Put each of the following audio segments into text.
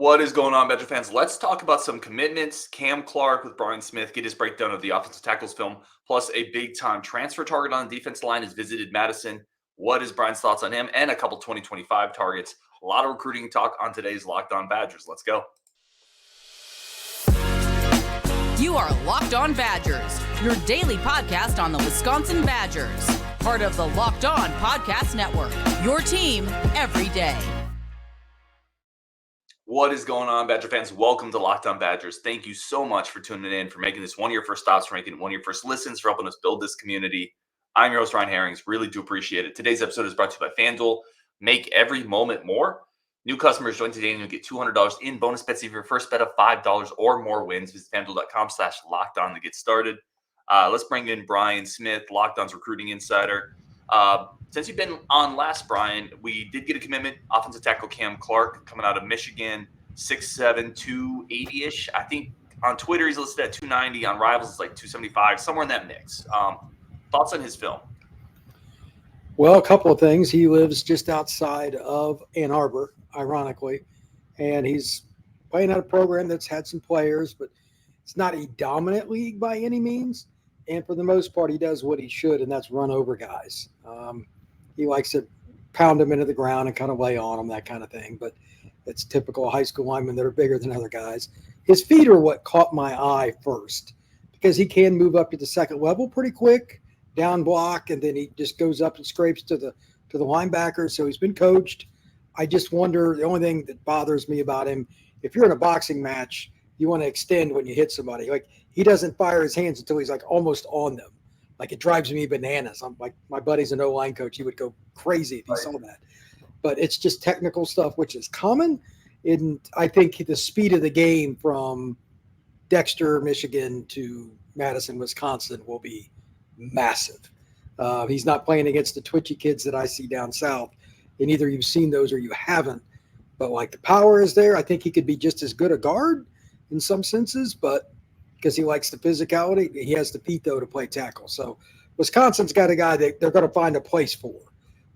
What is going on, Badger fans? Let's talk about some commitments. Cam Clark with Brian Smith get his breakdown of the offensive tackles film, plus a big-time transfer target on the defense line has visited Madison. What is Brian's thoughts on him and a couple 2025 targets? A lot of recruiting talk on today's Locked On Badgers. Let's go. You are Locked On Badgers, your daily podcast on the Wisconsin Badgers. Part of the Locked On Podcast Network, your team every day. What is going on, Badger fans? Welcome to Locked On Badgers. Thank you so much for tuning in, for making this one of your first stops, for making it one of your first listens, for helping us build this community. I'm your host, Ryan Herrings. Really do appreciate it. Today's episode is brought to you by FanDuel. Make every moment more. New customers join today and you'll get $200 in bonus bets if your first bet of $5 or more wins. Visit FanDuel.com/LockedOn to get started. Let's bring in Brian Smith, Locked On's recruiting insider. Since you've been on last, Brian, we did get a commitment. Offensive tackle Cam Clark coming out of Michigan, 6'7", 280-ish. I think on Twitter he's listed at 290. On Rivals it's like 275, somewhere in that mix. Thoughts on his film? Well, a couple of things. He lives just outside of Ann Arbor, ironically, and he's playing at a program that's had some players, but it's not a dominant league by any means. And for the most part, he does what he should, and that's run over guys. He likes to pound them into the ground and kind of lay on them, that kind of thing. But it's typical high school linemen that are bigger than other guys. His feet are what caught my eye first, because he can move up to the second level pretty quick, down block, and then he just goes up and scrapes to the linebacker. So he's been coached. I just wonder, the only thing that bothers me about him, if you're in a boxing match, you want to extend when you hit somebody. Like, he doesn't fire his hands until he's like almost on them. Like, it drives me bananas. I'm like, my buddy's an O-line coach. He would go crazy if he saw that. But it's just technical stuff, which is common. And I think the speed of the game from Dexter, Michigan to Madison, Wisconsin will be massive. He's not playing against the twitchy kids that I see down south. And either you've seen those or you haven't. But like, the power is there. I think he could be just as good a guard in some senses, but because he likes the physicality, he has the feet, though, to play tackle. So Wisconsin's got a guy that they're going to find a place for.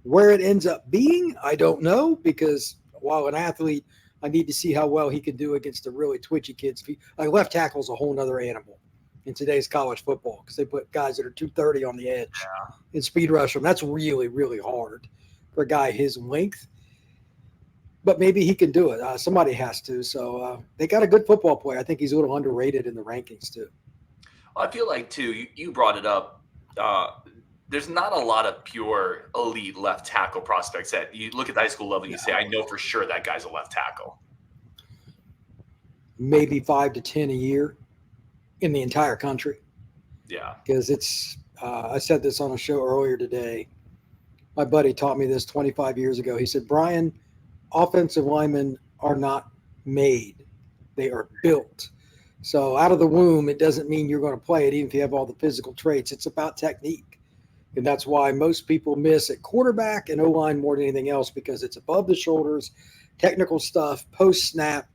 Where it ends up being, I don't know, because while an athlete, I need to see how well he can do against the really twitchy kids. Like, left tackle's a whole other animal in today's college football, because they put guys that are 230 on the edge and speed rush them. That's really, really hard for a guy his length. But maybe he can do it. Somebody has to. So they got a good football player. I think he's a little underrated in the rankings too. Well, I feel like, too, you brought it up. There's not a lot of pure elite left tackle prospects that you look at the high school level and you say, I know for sure that guy's a left tackle. Maybe 5 to 10 a year in the entire country. Yeah. Because it's I said this on a show earlier today. My buddy taught me this 25 years ago. He said, Brian, offensive linemen are not made. They are built. So out of the womb, it doesn't mean you're going to play it, even if you have all the physical traits. It's about technique. And that's why most people miss at quarterback and O-line more than anything else, because it's above the shoulders, technical stuff, post-snap,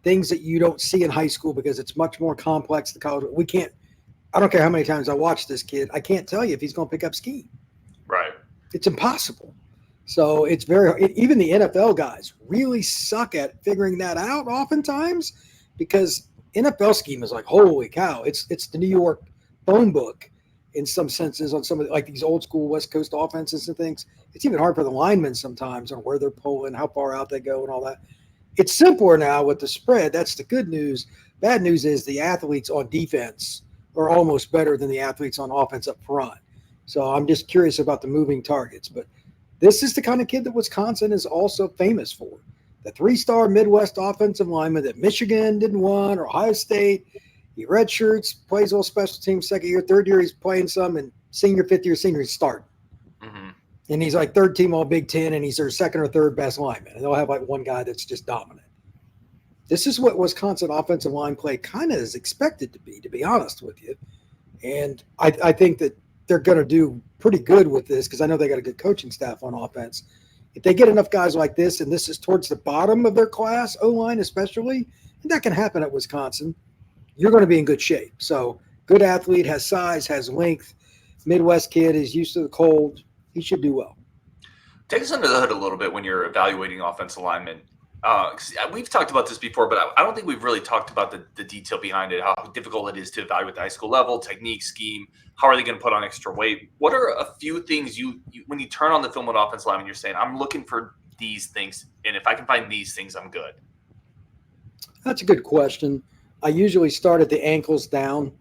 things that you don't see in high school because it's much more complex than college. I don't care how many times I watch this kid, I can't tell you if he's going to pick up scheme. Right. It's impossible. So it's even the NFL guys really suck at figuring that out oftentimes, because NFL scheme is like, holy cow, it's the New York phone book in some senses on some of like these old school West Coast offenses and things. It's even hard for the linemen sometimes on where they're pulling, how far out they go and all that. It's simpler now with the spread. That's the good news. Bad news is the athletes on defense are almost better than the athletes on offense up front. So I'm just curious about the moving targets, but this is the kind of kid that Wisconsin is also famous for. The 3-star Midwest offensive lineman that Michigan didn't want, or Ohio State. He redshirts, plays all special teams second year, third year he's playing some, and fifth year senior he's starting. Mm-hmm. And he's like third team all Big Ten, and he's their second or third best lineman. And they'll have like one guy that's just dominant. This is what Wisconsin offensive line play kind of is expected to be honest with you. And I think that they're going to do pretty good with this, because I know they got a good coaching staff on offense. If they get enough guys like this, and this is towards the bottom of their class, O-line especially, and that can happen at Wisconsin, you're going to be in good shape. So good athlete, has size, has length. Midwest kid is used to the cold. He should do well. Take us under the hood a little bit when you're evaluating offensive linemen. We've talked about this before, but I don't think we've really talked about the detail behind it, how difficult it is to evaluate the high school level, technique, scheme. How are they going to put on extra weight? What are a few things you when you turn on the film with offensive lineman, you're saying, I'm looking for these things, and if I can find these things, I'm good? That's a good question. I usually start at the ankles down.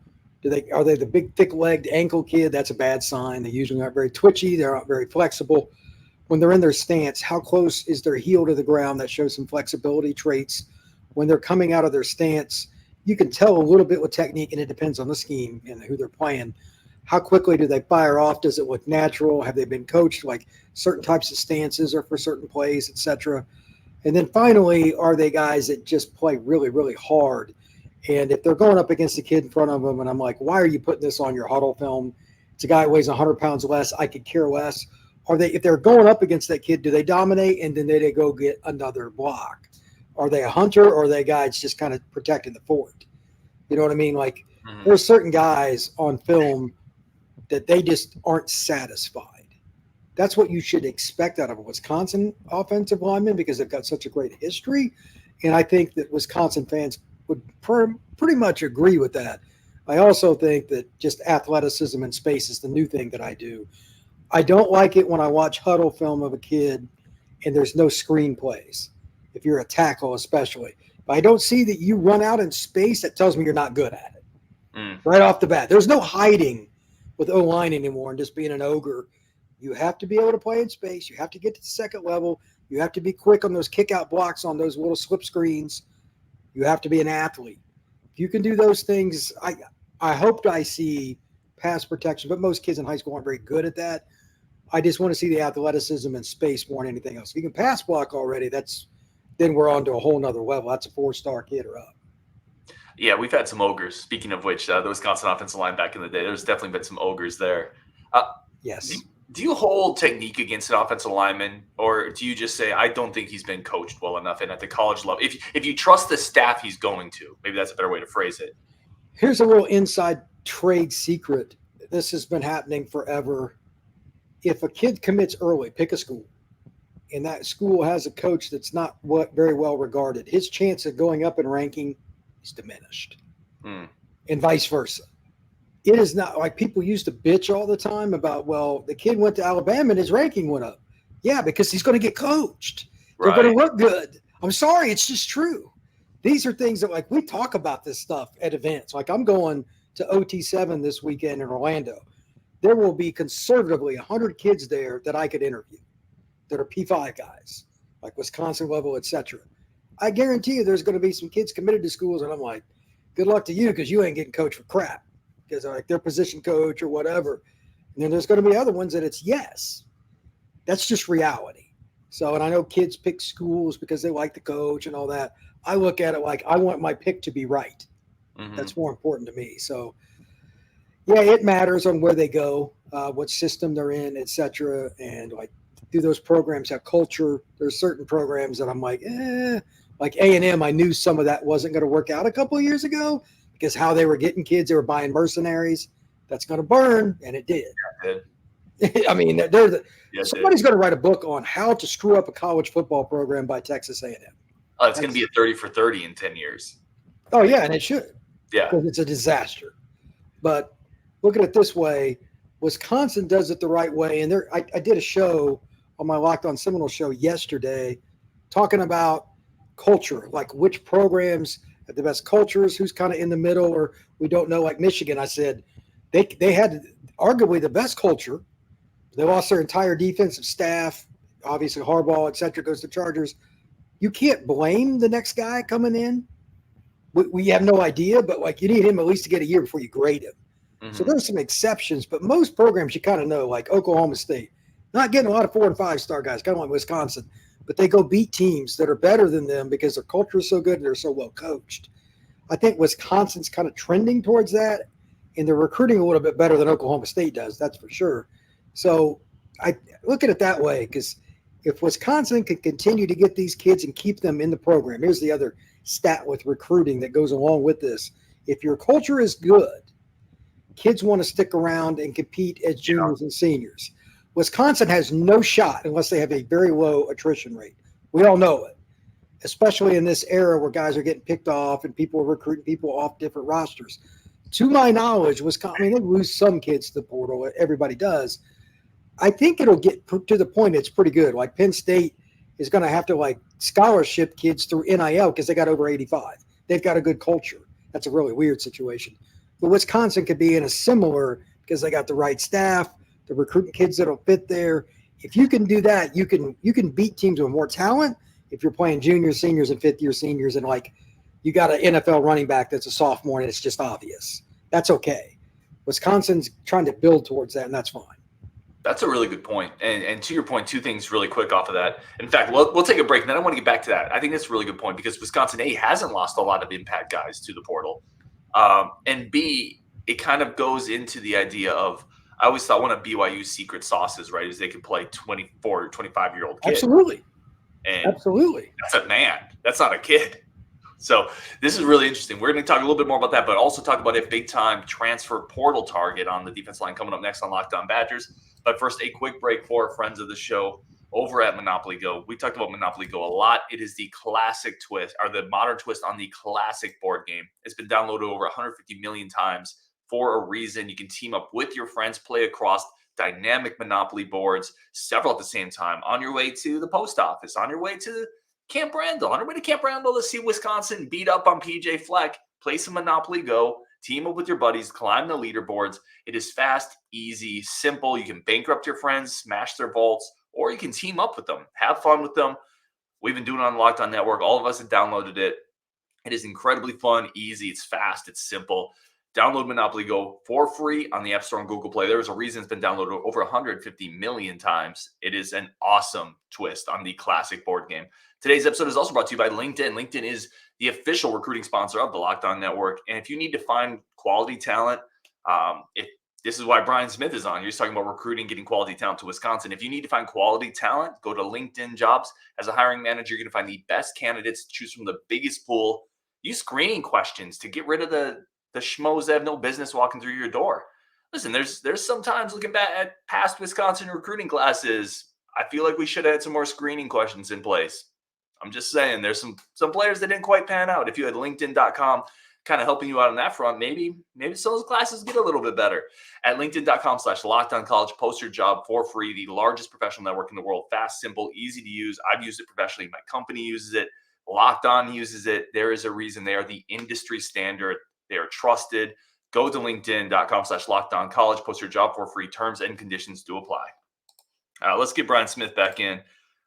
Are they the big, thick-legged ankle kid? That's a bad sign. They usually aren't very twitchy. They're not very flexible. When they're in their stance, how close is their heel to the ground? That shows some flexibility traits. When they're coming out of their stance, you can tell a little bit with technique, and it depends on the scheme and who they're playing. How quickly do they fire off? Does it look natural? Have they been coached like certain types of stances or for certain plays, etc.? And then finally, are they guys that just play really, really hard? And if they're going up against the kid in front of them, and I'm like, why are you putting this on your huddle film? It's a guy who weighs 100 pounds less. I could care less. If they're going up against that kid, do they dominate and then they go get another block? Are they a hunter, or are they guys just kind of protecting the fort? You know what I mean? Like, there's certain guys on film that they just aren't satisfied. That's what you should expect out of a Wisconsin offensive lineman, because they've got such a great history. And I think that Wisconsin fans would pretty much agree with that. I also think that just athleticism and space is the new thing that I do. I don't like it when I watch huddle film of a kid and there's no screen plays, if you're a tackle especially. If I don't see that you run out in space, that tells me you're not good at it. Right off the bat. There's no hiding with O-line anymore and just being an ogre. You have to be able to play in space. You have to get to the second level. You have to be quick on those kick-out blocks on those little slip screens. You have to be an athlete. If you can do those things, I hope I see pass protection, but most kids in high school aren't very good at that. I just want to see the athleticism and space more than anything else. If you can pass block already, then we're on to a whole nother level. That's a 4-star kid or up. Yeah, we've had some ogres. Speaking of which, the Wisconsin offensive line back in the day, there's definitely been some ogres there. Yes. Do you hold technique against an offensive lineman, or do you just say, I don't think he's been coached well enough, and at the college level, if you trust the staff he's going to, maybe that's a better way to phrase it. Here's a little inside trade secret. This has been happening forever. If a kid commits early, pick a school, and that school has a coach that's not very well regarded, his chance of going up in ranking is diminished, and vice versa. It is not like people used to bitch all the time about, well, the kid went to Alabama and his ranking went up. Yeah, because he's going to get coached. They're going to look good. I'm sorry, it's just true. These are things that, like, we talk about this stuff at events. Like, I'm going to OT7 this weekend in Orlando. There will be conservatively 100 kids there that I could interview that are P5 guys, like Wisconsin level, etc. I guarantee you there's going to be some kids committed to schools, and I'm like, good luck to you, because you ain't getting coached for crap. Because like their position coach or whatever. And then there's going to be other ones that it's yes. That's just reality. So, and I know kids pick schools because they like the coach and all that. I look at it like I want my pick to be right. That's more important to me. So, yeah, it matters on where they go, what system they're in, etc. And like, do those programs have culture? There's certain programs that I'm like A&M, I knew some of that wasn't going to work out a couple of years ago. Because how they were getting kids, they were buying mercenaries. That's going to burn, and it did. I mean, somebody's going to write a book on how to screw up a college football program by Texas A&M. Oh, it's going to be a 30 for 30 in 10 years. Oh, yeah, and it should. Yeah. Because it's a disaster. But look at it this way. Wisconsin does it the right way. And I did a show on my Locked On Seminole show yesterday talking about culture, like which programs – the best cultures, who's kind of in the middle, or we don't know, like Michigan. I said they had arguably the best culture. They lost their entire defensive staff. Obviously, Harbaugh, et cetera, goes to Chargers. You can't blame the next guy coming in. We have no idea, but like you need him at least to get a year before you grade him. So there's some exceptions, but most programs you kind of know, like Oklahoma State, not getting a lot of 4- and 5-star guys, kind of like Wisconsin. But they go beat teams that are better than them because their culture is so good and they're so well coached. I think Wisconsin's kind of trending towards that, and they're recruiting a little bit better than Oklahoma State does, that's for sure. So I look at it that way, because if Wisconsin can continue to get these kids and keep them in the program, here's the other stat with recruiting that goes along with this. If your culture is good, kids want to stick around and compete as juniors and seniors. Wisconsin has no shot unless they have a very low attrition rate. We all know it. especially in this era where guys are getting picked off and people are recruiting people off different rosters. To my knowledge, Wisconsin, I mean, they lose some kids to the portal. Everybody does. I think it'll get to the point it's pretty good. Like Penn State is going to have to like scholarship kids through NIL because they got over 85. They've got a good culture. That's a really weird situation. But Wisconsin could be in a similar because they got the right staff, the recruiting kids that'll fit there. If you can do that, you can beat teams with more talent. If you're playing juniors, seniors, and fifth-year seniors, and like you got an NFL running back that's a sophomore and it's just obvious, that's okay. Wisconsin's trying to build towards that, and that's fine. That's a really good point. And to your point, two things really quick off of that. In fact, we'll take a break, and then I want to get back to that. I think that's a really good point because Wisconsin, A, hasn't lost a lot of impact guys to the portal. And B, it kind of goes into the idea of, I always thought one of BYU's secret sauces, right, is they can play 24 or 25-year-old kid. Absolutely. And absolutely. That's a man. That's not a kid. So this is really interesting. We're going to talk a little bit more about that, but also talk about a big-time transfer portal target on the defense line coming up next on Locked On Badgers. But first, a quick break for friends of the show over at Monopoly Go. We talked about Monopoly Go a lot. It is the classic twist, or the modern twist on the classic board game. It's been downloaded over 150 million times for a reason. You can team up with your friends, play across dynamic Monopoly boards, several at the same time, on your way to the post office, on your way to Camp Randall, on your way to Camp Randall to see Wisconsin beat up on PJ Fleck. Play some Monopoly Go, team up with your buddies, climb the leaderboards. It is fast, easy, simple. You can bankrupt your friends, smash their vaults, or you can team up with them, have fun with them. We've been doing it on Locked On Network. All of us have downloaded it. It is incredibly fun, easy, it's fast, it's simple. Download Monopoly Go for free on the App Store and Google Play. There is a reason it's been downloaded over 150 million times. It is an awesome twist on the classic board game. Today's episode is also brought to you by LinkedIn. LinkedIn is the official recruiting sponsor of the Locked On Network. And if you need to find quality talent, if this is why Brian Smith is on. He's talking about recruiting, getting quality talent to Wisconsin. If you need to find quality talent, go to LinkedIn Jobs. As a hiring manager, you're going to find the best candidates, choose from the biggest pool. Use screening questions to get rid of the schmoes that have no business walking through your door. Listen, there's sometimes looking back at past Wisconsin recruiting classes, I feel like we should have had some more screening questions in place. I'm just saying there's some players that didn't quite pan out. If you had LinkedIn.com kind of helping you out on that front, maybe some of those classes get a little bit better. At LinkedIn.com/LockedOnCollege, post your job for free. The largest professional network in the world. Fast, simple, easy to use. I've used it professionally. My company uses it. Locked On uses it. There is a reason they are the industry standard. They are trusted. Go to LinkedIn.com/LockedOnCollege. Post your job for free. Terms and conditions do apply. Let's get Brian Smith back in.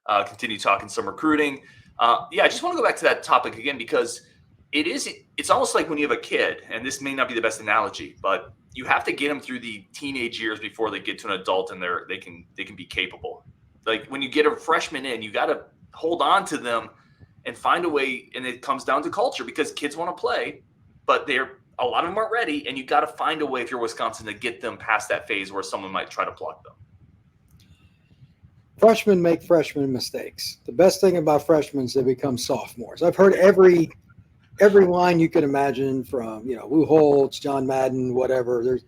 Continue talking some recruiting. I just want to go back to that topic again because it's almost like when you have a kid, and this may not be the best analogy, but you have to get them through the teenage years before they get to an adult and they can be capable. Like when you get a freshman in, you got to hold on to them and find a way. And it comes down to culture because kids want to play, but a lot of them aren't ready. And you got to find a way if you're Wisconsin to get them past that phase where someone might try to pluck them. Freshmen make freshman mistakes. The best thing about freshmen is they become sophomores. I've heard every line you can imagine from, Lou Holtz, John Madden, whatever. There's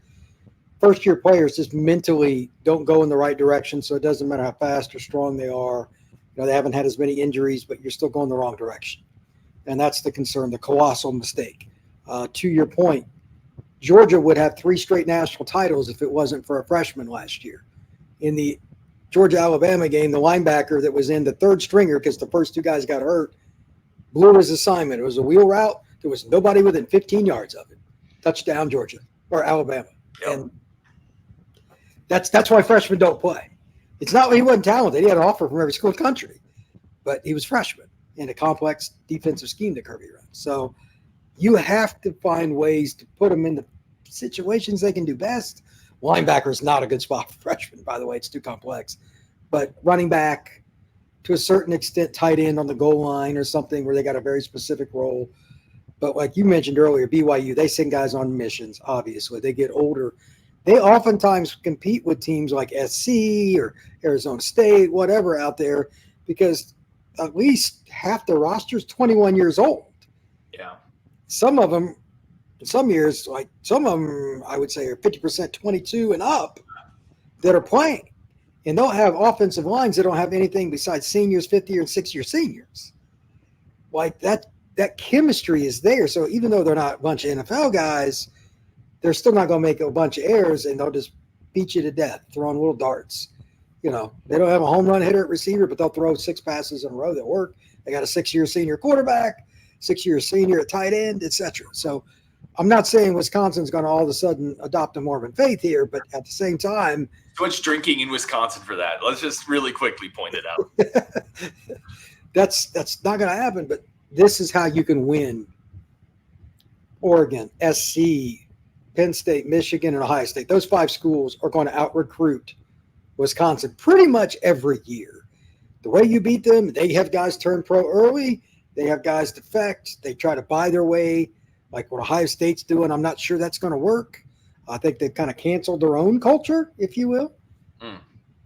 first-year players just mentally don't go in the right direction, so it doesn't matter how fast or strong they are. They haven't had as many injuries, but you're still going the wrong direction. And that's the concern, the colossal mistake. To your point, Georgia would have 3 straight national titles if it wasn't for a freshman last year. In the Georgia-Alabama game, the linebacker that was in the third stringer because the first 2 guys got hurt blew his assignment. It was a wheel route. There was nobody within 15 yards of it. Touchdown, Georgia or Alabama. Yep. And that's why freshmen don't play. It's not he wasn't talented. He had an offer from every school in the country, but he was freshman in a complex defensive scheme that Kirby runs. So you have to find ways to put them in the situations they can do best. Linebacker is not a good spot for freshmen, by the way. It's too complex. But running back, to a certain extent, tight end on the goal line or something where they got a very specific role. But like you mentioned earlier, BYU, they send guys on missions, obviously. They get older. They oftentimes compete with teams like SC or Arizona State, whatever out there, because at least half their roster is 21 years old. Yeah. Some of them, some years, like some of them, I would say are 50% 22 and up that are playing. And they'll have offensive lines that don't have anything besides seniors, 5th-year and 6th-year seniors. like that chemistry is there. So even though they're not a bunch of NFL guys, they're still not going to make a bunch of errors, and they'll just beat you to death throwing little darts. They don't have a home run hitter at receiver, but they'll throw 6 passes in a row that work. They got a 6-year senior quarterback, 6-year senior at tight end, etc. So I'm not saying Wisconsin's going to all of a sudden adopt a Mormon faith here, but at the same time, too much drinking in Wisconsin for that. Let's just really quickly point it out. that's not going to happen. But this is how you can win. Oregon, SC, Penn State, Michigan, and Ohio State. Those 5 schools are going to out-recruit Wisconsin pretty much every year. The way you beat them, they have guys turn pro early. They have guys defect. They try to buy their way, like what Ohio State's doing. I'm not sure that's going to work. I think they've kind of canceled their own culture, if you will.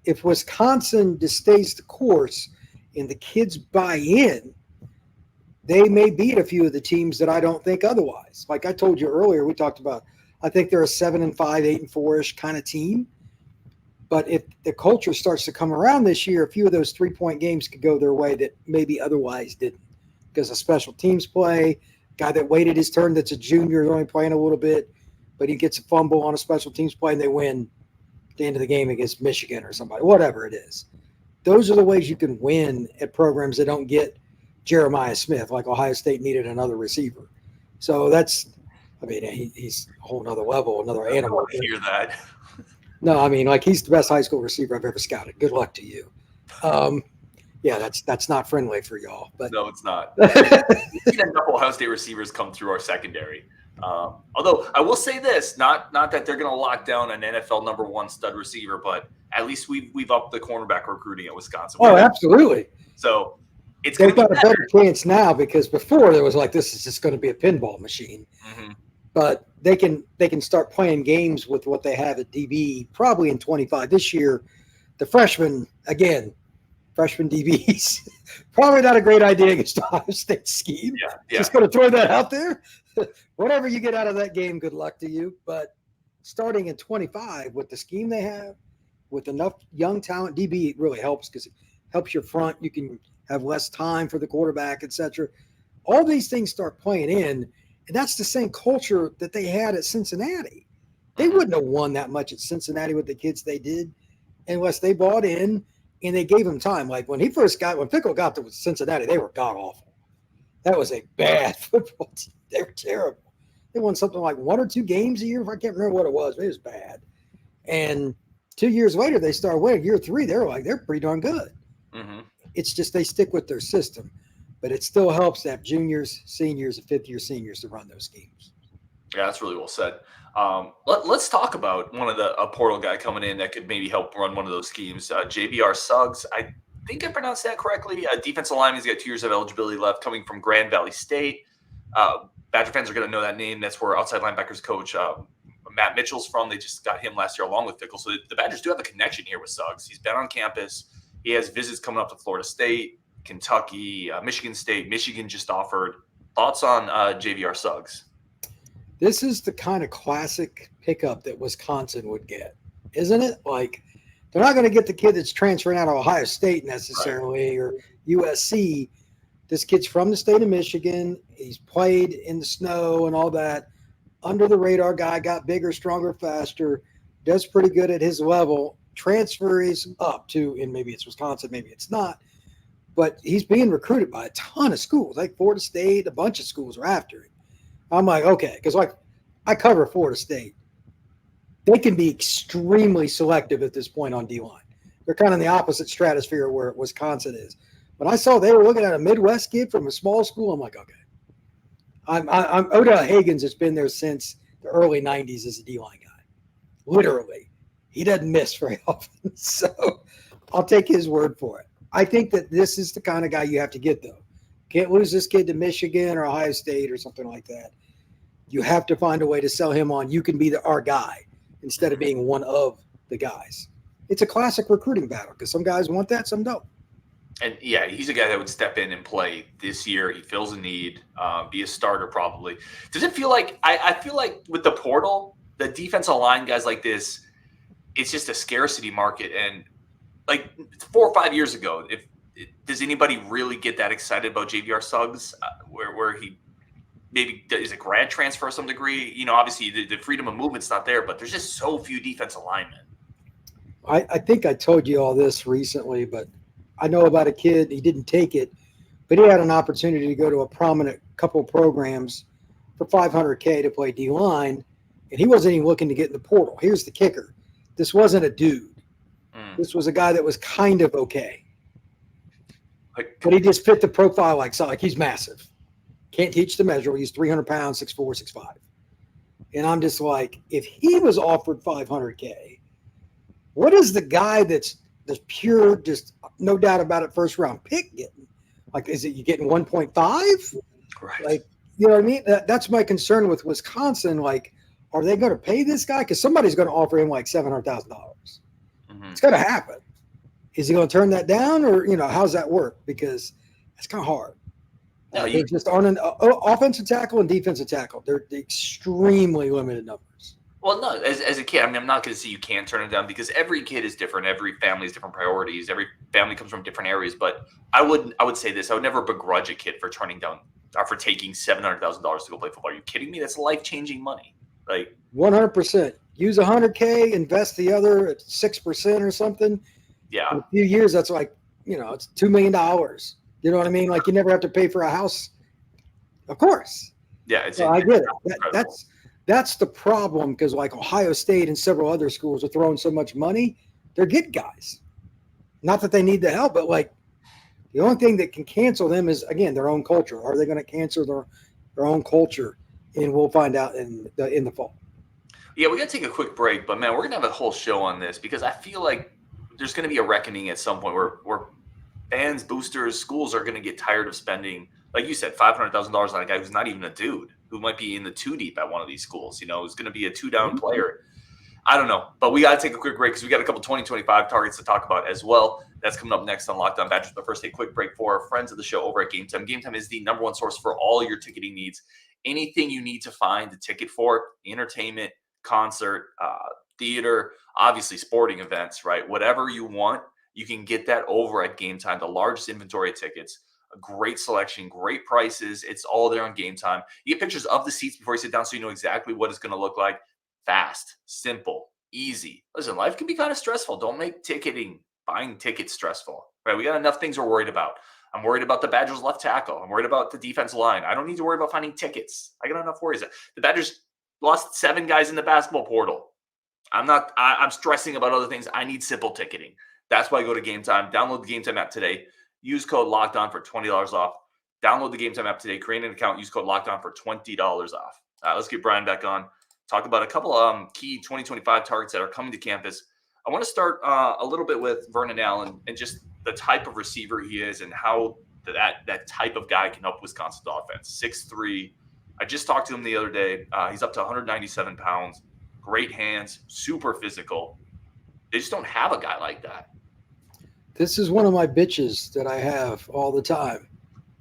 If Wisconsin just stays the course and the kids buy in, they may beat a few of the teams that I don't think otherwise. Like I told you earlier, we talked about, I think they're a 7-5, 8-4-ish kind of team. But if the culture starts to come around this year, a few of those 3-point games could go their way that maybe otherwise didn't. Because of special teams play, guy that waited his turn that's a junior is only playing a little bit, but he gets a fumble on a special teams play and they win at the end of the game against Michigan or somebody, whatever it is. Those are the ways you can win at programs that don't get Jeremiah Smith, like Ohio State needed another receiver. So he's a whole nother level, another animal. I hear that. No, he's the best high school receiver I've ever scouted. Good luck to you. Yeah, that's not friendly for y'all. But no, it's not. We've seen a couple Ohio State receivers come through our secondary. Although I will say this, not that they're going to lock down an NFL number 1 stud receiver, but at least we've upped the cornerback recruiting at Wisconsin. Oh, absolutely. So it's going to be got a better chance now, because before there was like, this is just going to be a pinball machine. Mm-hmm. But they can start playing games with what they have at DB probably in 25 this year. The freshman DBs, probably not a great idea against the Ohio State scheme. Yeah. Just going to throw that out there. Whatever you get out of that game, good luck to you. But starting in 25 with the scheme they have, with enough young talent, DB really helps because it helps your front. You can have less time for the quarterback, etc. All these things start playing in, and that's the same culture that they had at Cincinnati. They wouldn't have won that much at Cincinnati with the kids they did unless they bought in and they gave him time. Like when Pickle got to Cincinnati, they were god-awful. That was a bad football team. They were terrible. They won something like 1 or 2 games a year. If I can't remember what it was, but it was bad. And 2 years later, they started winning. Year 3, they're pretty darn good. Mm-hmm. It's just they stick with their system. But it still helps to have juniors, seniors, and 5th-year seniors to run those schemes. Yeah, that's really well said. Let's talk about a portal guy coming in that could maybe help run one of those schemes. WR Suggs, I think I pronounced that correctly. Defensive lineman, he's got 2 years of eligibility left, coming from Grand Valley State. Badger fans are going to know that name. That's where outside linebackers coach Matt Mitchell's from. They just got him last year along with Fickle. So the Badgers do have a connection here with Suggs. He's been on campus. He has visits coming up to Florida State, Kentucky, Michigan State. Michigan just offered. Thoughts on WR Suggs? This is the kind of classic pickup that Wisconsin would get, isn't it? Like, they're not going to get the kid that's transferring out of Ohio State necessarily, right, or USC. This kid's from the state of Michigan. He's played in the snow and all that. Under the radar guy, got bigger, stronger, faster, does pretty good at his level. Transfer is up to, and maybe it's Wisconsin, maybe it's not, but he's being recruited by a ton of schools, like Florida State. A bunch of schools are after him. I'm like, okay, because like I cover Florida State. They can be extremely selective at this point on D-line. They're kind of in the opposite stratosphere where Wisconsin is. When I saw they were looking at a Midwest kid from a small school, I'm like, okay. I'm Odell Higgins has been there since the early 90s as a D-line guy. Literally. He doesn't miss very often. So I'll take his word for it. I think that this is the kind of guy you have to get, though. Can't lose this kid to Michigan or Ohio State or something like that. You have to find a way to sell him on. You can be our guy instead of being one of the guys. It's a classic recruiting battle because some guys want that, some don't. And yeah, he's a guy that would step in and play this year. He fills a need, be a starter probably. Does it feel like I feel like with the portal, the defensive line guys like this, it's just a scarcity market. And like 4 or 5 years ago, if does anybody really get that excited about JVR Suggs, where he maybe is a grad transfer of some degree? Obviously the freedom of movement's not there, but there's just so few defensive linemen. I think I told you all this recently, but I know about a kid. He didn't take it, but he had an opportunity to go to a prominent couple programs for $500K to play D-line, and he wasn't even looking to get in the portal. Here's the kicker. This wasn't a dude. This was a guy that was kind of okay. But he just fit the profile like he's massive. Can't teach the measure. He's 300 pounds, 6'4", 6'5". And I'm just like, if he was offered $500K, what is the guy that's pure, just no doubt about it, first round pick getting? Like, is it you getting 1.5? Right. Like, you know what I mean? That's my concern with Wisconsin. Like, are they going to pay this guy? Because somebody's going to offer him like $700,000. It's going to happen. Is he going to turn that down, or how's that work? Because it's kind of hard. No, They're just on an offensive tackle and defensive tackle. They're extremely limited numbers. Well, no, as a kid, I mean, I'm not going to say you can't turn it down, because every kid is different. Every family has different priorities. Every family comes from different areas. But I would say this: I would never begrudge a kid for turning down or for taking $700,000 to go play football. Are you kidding me? That's life-changing money. Like 100%. Use $100K, invest the other at 6% or something. Yeah. In a few years, that's like it's $2 million. You know what I mean? Like, you never have to pay for a house. Of course. Yeah, I get it. That's the problem, because like Ohio State and several other schools are throwing so much money, they're good guys. Not that they need the help, but like the only thing that can cancel them is, again, their own culture. Are they going to cancel their own culture? And we'll find out in the fall. Yeah, we got to take a quick break, but man, we're going to have a whole show on this, because I feel like there's going to be a reckoning at some point where fans, boosters, schools are going to get tired of spending, like you said, $500,000 on a guy who's not even a dude, who might be in the two deep at one of these schools, who's going to be a two-down player. I don't know, but we got to take a quick break, because we got a couple 2025 targets to talk about as well. That's coming up next on Locked On Badgers. But first, a quick break for our friends of the show over at Game Time. Game Time is the #1 source for all your ticketing needs. Anything you need to find a ticket for, entertainment, concert, theater, obviously sporting events, right? Whatever you want, you can get that over at Game Time, the largest inventory of tickets, a great selection, great prices. It's all there on Game Time. You get pictures of the seats before you sit down, so you know exactly what it's going to look like. Fast, simple, easy. Listen, life can be kind of stressful. Don't make buying tickets stressful, right? We got enough things we're worried about. I'm worried about the Badgers left tackle. I'm worried about the defensive line. I don't need to worry about finding tickets. I got enough worries. The Badgers lost 7 guys in the basketball portal. I'm stressing about other things. I need simple ticketing. That's why I go to Game Time. Download the Game Time app today. Use code LOCKEDON for $20 off. Download the Game Time app today. Create an account. Use code LOCKEDON for $20 off. Let's get Brian back on. Talk about a couple key 2025 targets that are coming to campus. I want to start a little bit with Vernon Allen and just the type of receiver he is and how that type of guy can help Wisconsin's offense. 6'3". I just talked to him the other day. He's up to 197 pounds. Great hands, super physical. They just don't have a guy like that. This is one of my bitches that I have all the time.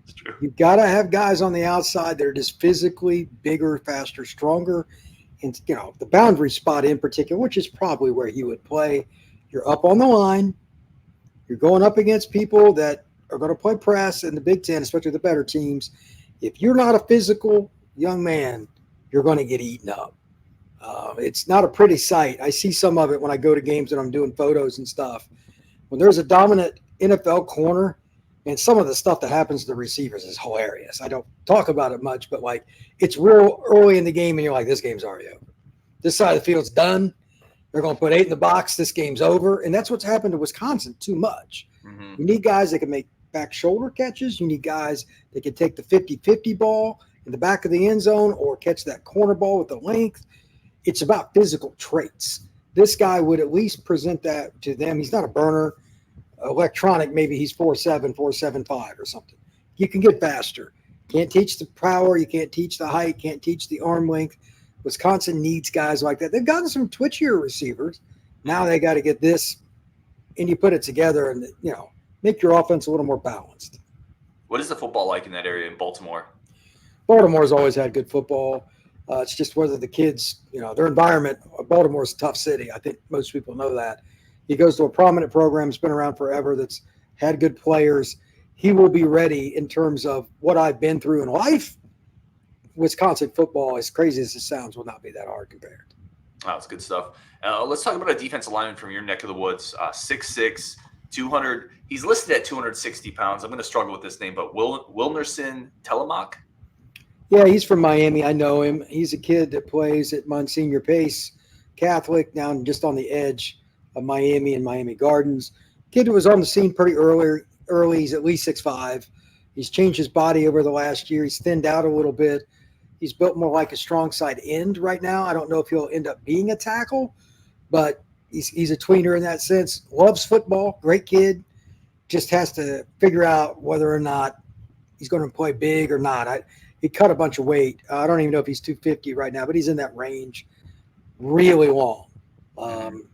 It's true. You've got to have guys on the outside that are just physically bigger, faster, stronger. And, the boundary spot in particular, which is probably where he would play. You're up on the line. You're going up against people that are going to play press in the Big Ten, especially the better teams. If you're not a physical young man, you're going to get eaten up. It's not a pretty sight. I see some of it when I go to games and I'm doing photos and stuff. When there's a dominant NFL corner, and some of the stuff that happens to the receivers is hilarious. I don't talk about it much, but like it's real early in the game and you're like, this game's already over. This side of the field's done. They're going to put 8 in the box. This game's over. And that's what's happened to Wisconsin too much. Mm-hmm. You need guys that can make back shoulder catches. You need guys that can take the 50-50 ball in the back of the end zone or catch that corner ball with the length. It's about physical traits. This guy would at least present that to them. He's not a burner. Electronic, maybe he's 4'7", 4'7", or something. You can get faster. Can't teach the power. You can't teach the height. Can't teach the arm length. Wisconsin needs guys like that. They've gotten some twitchier receivers. Now they got to get this, and you put it together and, make your offense a little more balanced. What is the football like in that area in Baltimore? Baltimore's always had good football. It's just whether the kids, their environment. Baltimore's a tough city. I think most people know that. He goes to a prominent program. It's been around forever. That's had good players. He will be ready in terms of what I've been through in life. Wisconsin football, as crazy as it sounds, will not be that hard compared. Oh, that's good stuff. Let's talk about a defensive lineman from your neck of the woods. 6'6", 200. He's listed at 260 pounds. I'm going to struggle with this name, but Wilnerson Telemak? Yeah, he's from Miami. I know him. He's a kid that plays at Monsignor Pace Catholic down just on the edge of Miami and Miami Gardens. Kid who was on the scene pretty early. He's at least 6'5". He's changed his body over the last year. He's thinned out a little bit. He's built more like a strong side end right now. I don't know if he'll end up being a tackle, but he's a tweener in that sense. Loves football. Great kid. Just has to figure out whether or not he's going to play big or not. He cut a bunch of weight. I don't even know if he's 250 right now, but he's in that range. Really long.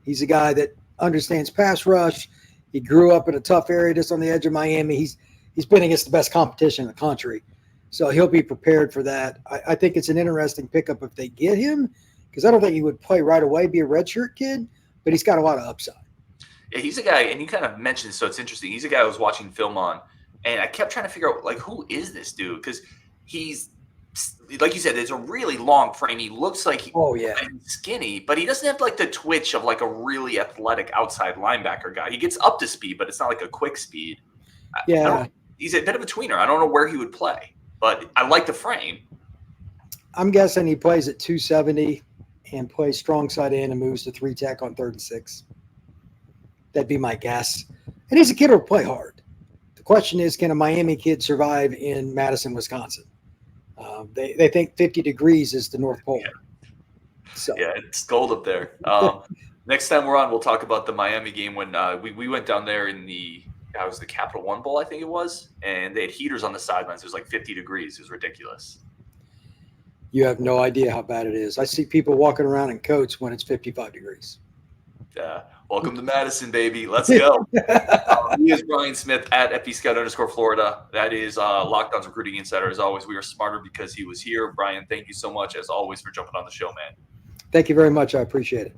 He's a guy that understands pass rush. He grew up in a tough area just on the edge of Miami. He's been against the best competition in the country, so he'll be prepared for that. I think it's an interesting pickup if they get him, because I don't think he would play right away, be a redshirt kid, but he's got a lot of upside. Yeah, he's a guy, and you kind of mentioned, so it's interesting. He's a guy I was watching film on, and I kept trying to figure out, like, who is this dude? Because he's, like you said, it's a really long frame. He looks like he's skinny, but he doesn't have like the twitch of like a really athletic outside linebacker guy. He gets up to speed, but it's not like a quick speed. Yeah. He's a bit of a tweener. I don't know where he would play, but I like the frame. I'm guessing he plays at 270 and plays strong side in and moves to 3 tech on 3rd and 6. That'd be my guess. And he's a kid who'll play hard. The question is, can a Miami kid survive in Madison, Wisconsin? They think 50 degrees is the North Pole. Yeah. So yeah, it's cold up there. Next time we're on, we'll talk about the Miami game when we went down there in the Capital One Bowl, I think it was, and they had heaters on the sidelines. It was like 50 degrees. It was ridiculous. You have no idea how bad it is. I see people walking around in coats when it's 55 degrees. Welcome to Madison, baby. Let's go. He is Brian Smith at FBScout_Florida. That is Locked On's Recruiting Insider. As always, we are smarter because he was here. Brian, thank you so much, as always, for jumping on the show, man. Thank you very much. I appreciate it.